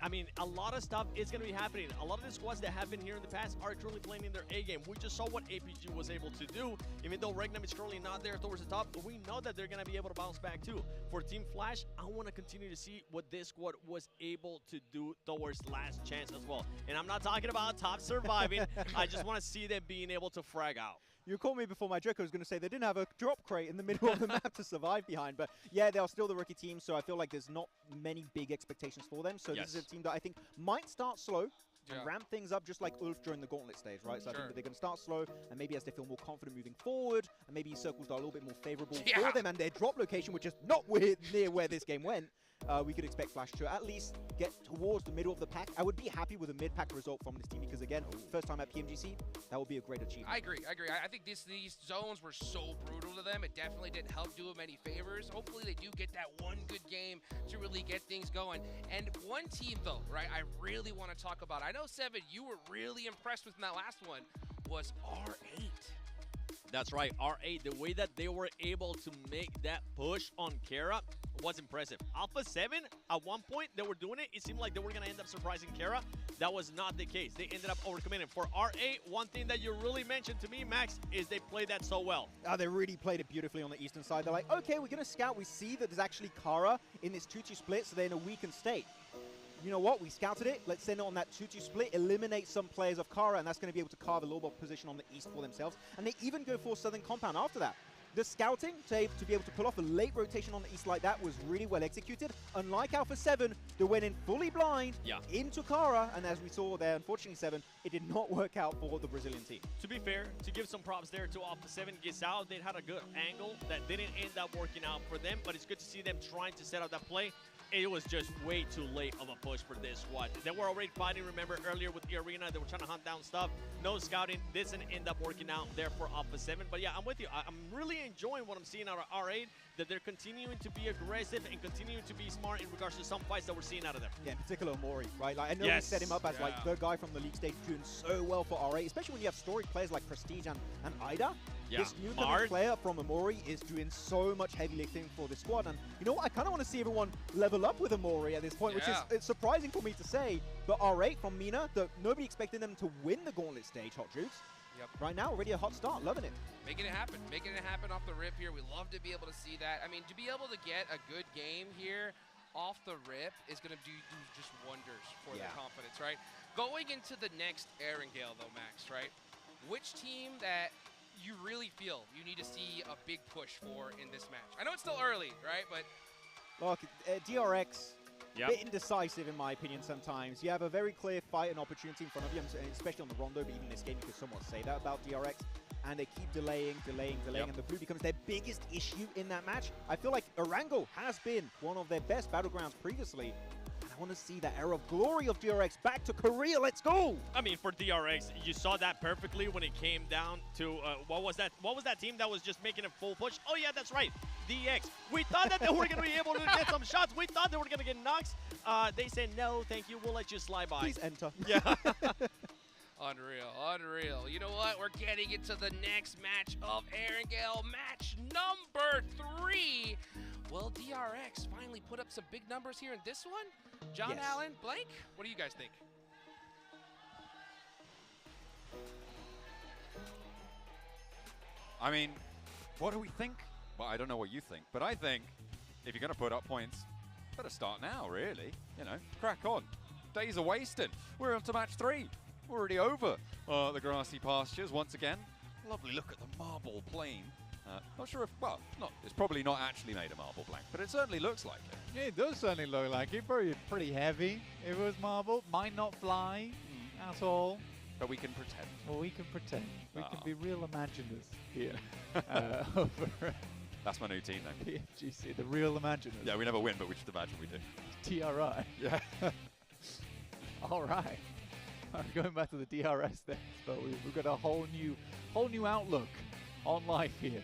I mean, a lot of stuff is going to be happening. A lot of the squads that have been here in the past are currently playing in their A game. We just saw what APG was able to do. Even though Regnum is currently not there towards the top, we know that they're going to be able to bounce back too. For Team Flash, I want to continue to see what this squad was able to do towards last chance as well. And I'm not talking about top surviving. I just want to see them being able to frag out. You called me before my joke. I was going to say they didn't have a drop crate in the middle of the map to survive behind. But yeah, they are still the rookie team, so I feel like there's not many big expectations for them. So this is a team that I think might start slow and ramp things up just like Ulf during the gauntlet stage, right? So I think that they're going to start slow, and maybe as they feel more confident moving forward, and maybe circles are a little bit more favorable for them, and their drop location, which is not near where this game went, we could expect Flash to at least get towards the middle of the pack. I would be happy with a mid-pack result from this team because, again, first time at PMGC, that would be a great achievement. I agree. I think these zones were so brutal to them. It definitely didn't help do them any favors. Hopefully they do get that one good game to really get things going. And one team, though, right, I really want to talk about. I know, Seven, you were really impressed with in that last one, was R8. That's right, R8, the way that they were able to make that push on Kara was impressive. Alpha 7, at one point, they were doing it. It seemed like they were going to end up surprising Kara. That was not the case. They ended up overcommitting. For R8, one thing that you really mentioned to me, Max, is they played that so well. They really played it beautifully on the eastern side. They're like, okay, we're going to scout. We see that there's actually Kara in this 2-2 split, so they're in a weakened state. You know what? We scouted it. Let's send it on that 2-2 split, eliminate some players of Kara, and that's going to be able to carve a little bit of position on the east for themselves. And they even go for Southern Compound after that. The scouting to be able to pull off a late rotation on the east like that was really well executed. Unlike Alpha 7, they went in fully blind into Kara, and as we saw there, unfortunately 7, it did not work out for the Brazilian team. To be fair, to give some props there to Alpha 7, Gisao, they had a good angle that didn't end up working out for them, but it's good to see them trying to set up that play. It was just way too late of a push for this squad. They were already fighting, remember, earlier with the arena. They were trying to hunt down stuff. No scouting. This didn't end up working out there for Alpha 7. But yeah, I'm with you. I'm really enjoying what I'm seeing out of R8, that they're continuing to be aggressive and continuing to be smart in regards to some fights that we're seeing out of them. Yeah, in particular Mori, right? Like, I know we set him up as like the guy from the league stage doing so well for R8, especially when you have storied players like Prestige and Ida. This newcomer player from Amori is doing so much heavy lifting for the squad. And you know what? I kind of want to see everyone level up with Amori at this point, which is it's surprising for me to say. But R8 from Mina, nobody expected them to win the gauntlet stage, Hot Jukes. Right now, already a hot start. Loving it. Making it happen. Making it happen off the rip here. We love to be able to see that. I mean, to be able to get a good game here off the rip is going to do just wonders for the confidence, right? Going into the next Erangel, though, Max, right? Which team that you really feel you need to see a big push for in this match? I know it's still early, right? But look, DRX, a bit indecisive in my opinion sometimes. You have a very clear fight and opportunity in front of you, especially on the Rondo, but even in this game you could somewhat say that about DRX. And they keep delaying, and the blue becomes their biggest issue in that match. I feel like Erangel has been one of their best battlegrounds previously. I want to see that era of glory of DRX back to Korea. Let's go! I mean, for DRX, you saw that perfectly when it came down to what was that team that was just making a full push? Oh yeah, that's right, DX. We thought that they were going to be able to get some shots. We thought they were going to get knocks. They said no, thank you. We'll let you slide by. Please enter. Yeah. Unreal. You know what? We're getting into the next match of Erangel, match number 3. Will DRX finally put up some big numbers here in this one? John Allen, Blank, what do you guys think? I mean, what do we think? Well, I don't know what you think, but I think if you're going to put up points, better start now, really. You know, crack on. Days are wasted. We're on to match 3. We're already over the grassy pastures once again. Lovely look at the marble plane. Not sure if, well, it's probably not actually made of marble, Blank, but it certainly looks like it. Yeah, it does certainly look like it. Pretty heavy. If it was marble, might not fly at all. But we can pretend. Well, we can pretend. We can be real imaginers here. Over That's my new team name. PMGC, the real imaginers. Yeah, we never win, but we just imagine we do. TRI. Yeah. All right. Going back to the DRS then, but we've got a whole new outlook on life here.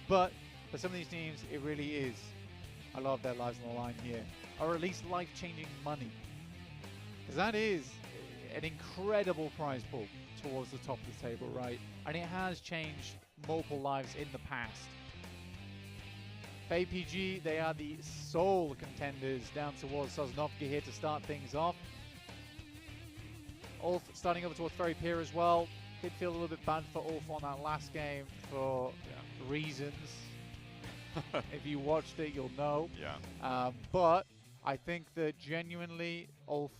But for some of these teams, it really is a lot of their lives on the line here, or at least life-changing money, because that is an incredible prize pool towards the top of the table, right? And it has changed multiple lives in the past. For APG, they are the sole contenders down towards Sosnovka here to start things off. Ulf starting over towards Ferry Pier as well. Did feel a little bit bad for Ulf on that last game for reasons. If you watched it, you'll know. Yeah. But I think that genuinely Ulf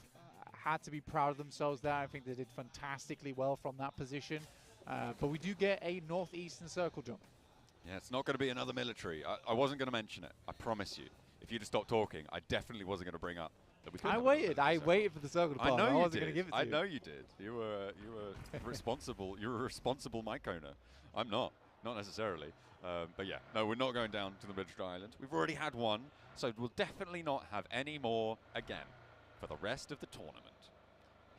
had to be proud of themselves there. I think they did fantastically well from that position. But we do get a northeastern circle jump. Yeah, it's not going to be another military. I wasn't going to mention it. I promise you. If you'd have stopped talking, I definitely wasn't going to bring up that we couldn't. I waited for the circle to pass. I know you wasn't did. Going to give it to I you. know you did. You were responsible. You're a responsible mic owner. I'm not necessarily. But yeah, no, we're not going down to the military island. We've already had one, so we'll definitely not have any more again for the rest of the tournament,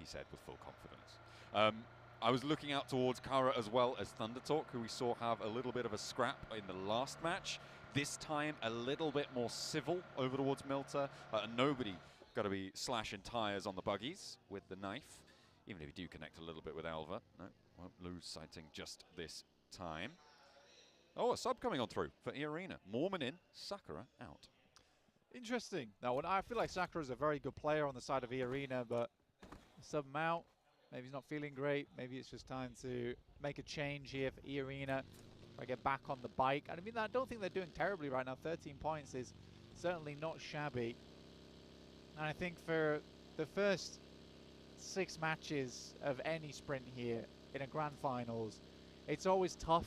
he said with full confidence. I was looking out towards Kara as well as Thundertalk, who we saw have a little bit of a scrap in the last match. This time a little bit more civil over towards Milta. Nobody got to be slashing tires on the buggies with the knife, even if you do connect a little bit with Alva. No, won't lose sighting just this time. Oh, a sub coming on through for E-Arena. Mormon in, Sakura out. Interesting. Now, I feel like Sakura is a very good player on the side of E-Arena, but sub him out. Maybe he's not feeling great. Maybe it's just time to make a change here for E-Arena. I get back on the bike. And I mean, I don't think they're doing terribly right now. 13 points is certainly not shabby. And I think for the first 6 matches of any sprint here in a grand finals, it's always tough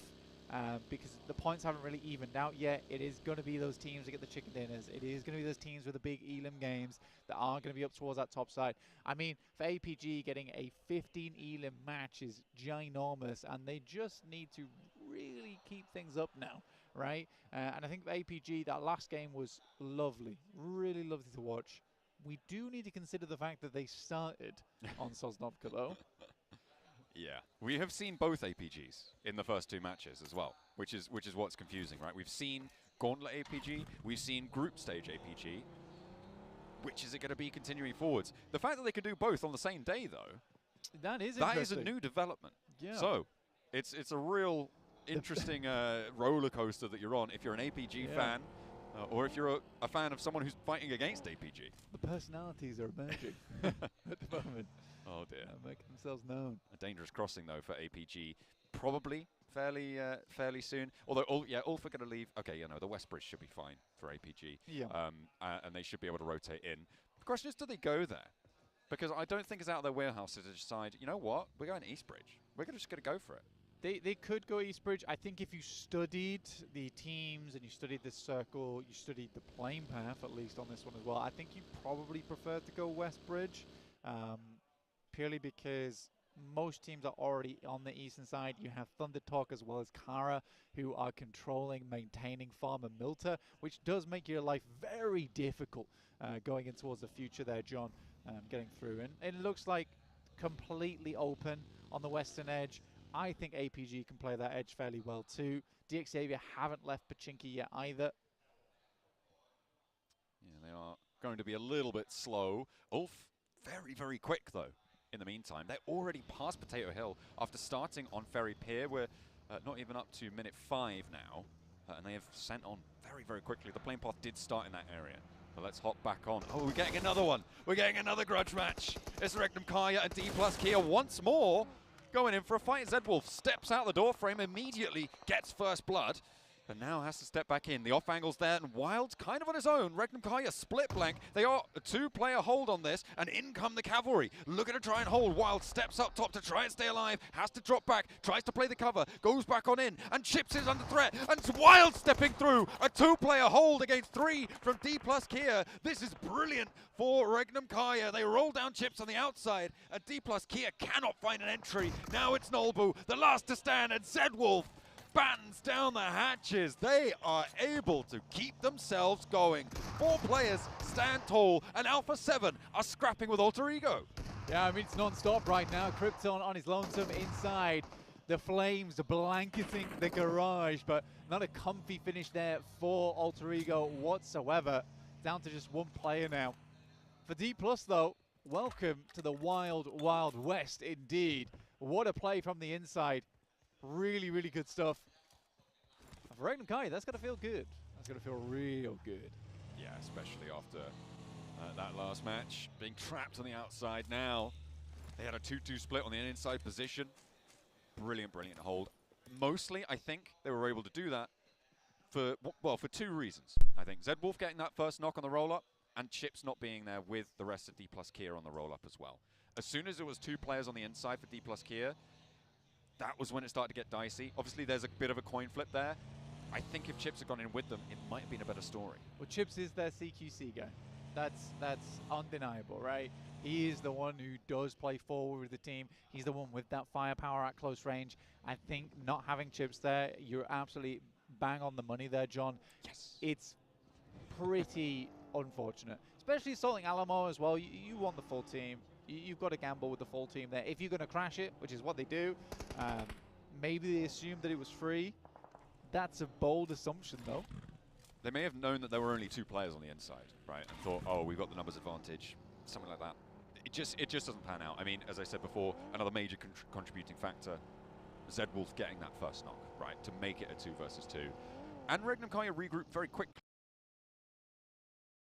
because the points haven't really evened out yet. It is going to be those teams that get the chicken dinners. It is going to be those teams with the big Elim games that are going to be up towards that top side. I mean, for APG, getting a 15 Elim match is ginormous, and they just need to really keep things up now, right? And I think for APG, that last game was lovely, really lovely to watch. We do need to consider the fact that they started on Sosnovka, though. Yeah, we have seen both APGs in the first 2 matches as well, which is what's confusing, right? We've seen Gauntlet APG, we've seen Group Stage APG. Which is it going to be continuing forwards? The fact that they could do both on the same day, though, that is a new development. Yeah. So it's a real interesting roller coaster that you're on if you're an APG fan, or if you're a fan of someone who's fighting against APG. The personalities are emerging at the moment. Oh dear. Making themselves known. A dangerous crossing though for APG, probably fairly soon. Although Ulf are going to leave. Okay, the West Bridge should be fine for APG. Yeah. And they should be able to rotate in. The question is, do they go there? Because I don't think it's out of their warehouse to decide, you know what, we're going to East Bridge. We're just going to go for it. They could go East Bridge. I think if you studied the teams and you studied the circle, you studied the playing path, at least on this one as well, I think you probably prefer to go West Bridge. Purely because most teams are already on the eastern side. You have Thundertalk as well as Kara, who are controlling, maintaining Farm and Milta, which does make your life very difficult going in towards the future there, John, getting through. And it looks like completely open on the western edge. I think APG can play that edge fairly well too. DX Xavier haven't left Pachinki yet either. Yeah, they are going to be a little bit slow. Ulf, very, very quick though. In the meantime, they're already past Potato Hill after starting on Ferry Pier. We're not even up to minute 5 now, and they have sent on very, very quickly. The plane path did start in that area. So let's hop back on. Oh, we're getting another one. We're getting another grudge match. It's Regnum Kaya and D+ Kia once more going in for a fight. Zedwolf steps out the door frame, immediately gets first blood, and now has to step back in. The off angle's there, and Wild kind of on his own. Regnum Kaya split blank. They are a 2-player hold on this, and in come the cavalry. Looking to try and hold. Wild steps up top to try and stay alive. Has to drop back, tries to play the cover, goes back on in, and Chips is under threat. And Wild stepping through. A 2-player hold against 3 from D+ Kia. This is brilliant for Regnum Kaya. They roll down Chips on the outside, and D+ Kia cannot find an entry. Now it's Nolbu, the last to stand, and Zedwolf battens down the hatches. They are able to keep themselves going. 4 players stand tall, and Alpha 7 are scrapping with Alter Ego. Yeah, I mean, it's non-stop right now. Krypton on his lonesome inside. The flames blanketing the garage, but not a comfy finish there for Alter Ego whatsoever. Down to just 1 player now. For D+, though, welcome to the wild, wild west indeed. What a play from the inside. Really, really good stuff. And for Regnum Kai, that's going to feel good. That's going to feel real good. Yeah, especially after that last match. Being trapped on the outside now. They had a 2-2 split on the inside position. Brilliant, brilliant hold. Mostly, I think they were able to do that for 2 reasons. I think Zed Wolf getting that first knock on the roll-up, and Chips not being there with the rest of D+ Kia on the roll-up as well. As soon as it was 2 players on the inside for D+ Kia, that was when it started to get dicey. Obviously, there's a bit of a coin flip there. I think if Chips had gone in with them, it might have been a better story. Well, Chips is their CQC guy. That's undeniable, right? He is the one who does play forward with the team. He's the one with that firepower at close range. I think not having Chips there, you're absolutely bang on the money there, John. Yes. It's pretty unfortunate, especially assaulting Alamo as well. You want the full team. You've got to gamble with the full team there. If you're going to crash it, which is what they do, maybe they assumed that it was free. That's a bold assumption, though. They may have known that there were only 2 players on the inside, right? And thought, oh, we've got the numbers advantage, something like that. It just doesn't pan out. I mean, as I said before, another major contributing factor, Zed Wolf getting that first knock, right, to make it a 2 versus 2. And Regnum Kai regrouped very quickly.